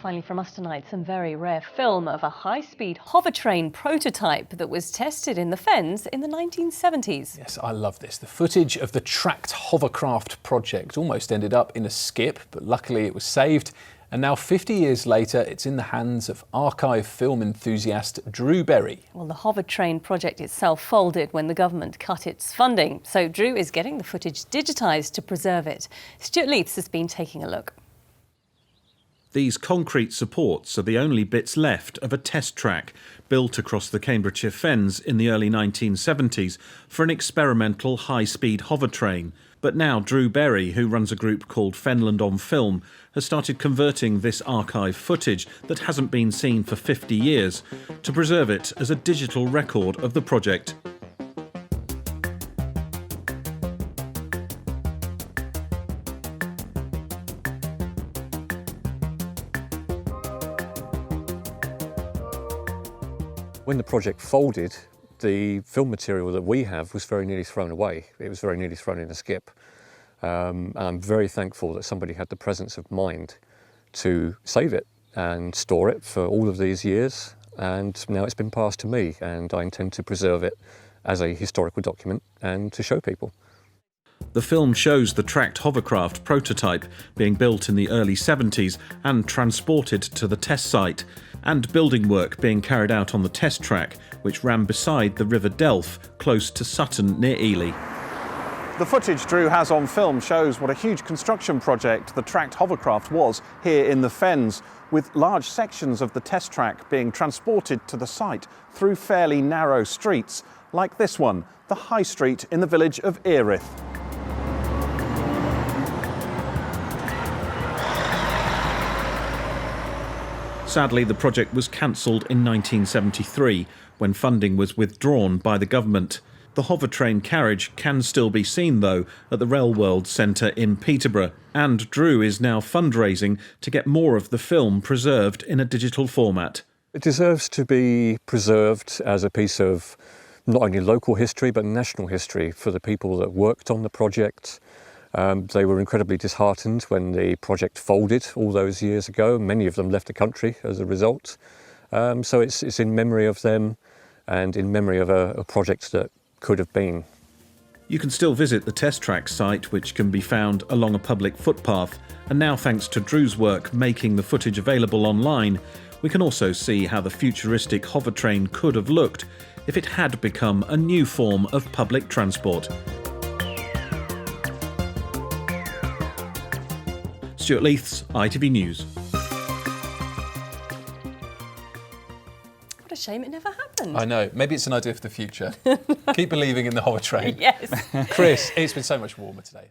finally from us tonight, some very rare film of a high-speed Hovertrain prototype that was tested in the Fens in the 1970s. Yes, I love this. The footage of the tracked hovercraft project almost ended up in a skip, but luckily it was saved. And now 50 years later, it's in the hands of archive film enthusiast Drew Berry. Well, the Hovertrain project itself folded when the government cut its funding. So Drew is getting the footage digitised to preserve it. Stuart Leithe has been taking a look. These concrete supports are the only bits left of a test track built across the Cambridgeshire Fens in the early 1970s for an experimental high-speed hovertrain. But now Drew Berry, who runs a group called Fenland on Film, has started converting this archive footage that hasn't been seen for 50 years to preserve it as a digital record of the project. When the project folded, the film material that we have was very nearly thrown away. It was very nearly thrown in a skip. And I'm very thankful that somebody had the presence of mind to save it and store it for all of these years. And now it's been passed to me, and I intend to preserve it as a historical document and to show people. The film shows the tracked hovercraft prototype being built in the early 70s and transported to the test site, and building work being carried out on the test track, which ran beside the River Delph, close to Sutton near Ely. The footage Drew has on film shows what a huge construction project the tracked hovercraft was here in the Fens, with large sections of the test track being transported to the site through fairly narrow streets, like this one, the High Street in the village of Erith. Sadly, the project was cancelled in 1973 when funding was withdrawn by the government. The Hovertrain carriage can still be seen, though, at the Railworld Centre in Peterborough, and Drew is now fundraising to get more of the film preserved in a digital format. It deserves to be preserved as a piece of not only local history but national history for the people that worked on the project. They were incredibly disheartened when the project folded all those years ago. Many of them left the country as a result. So it's in memory of them and in memory of a project that could have been. You can still visit the test track site, which can be found along a public footpath. And now, thanks to Drew's work making the footage available online, we can also see how the futuristic Hovertrain could have looked if it had become a new form of public transport. Stuart Leithe's ITV News. What a shame it never happened. I know. Maybe it's an idea for the future. Keep believing in the Hovertrain. Yes. Chris, it's been so much warmer today.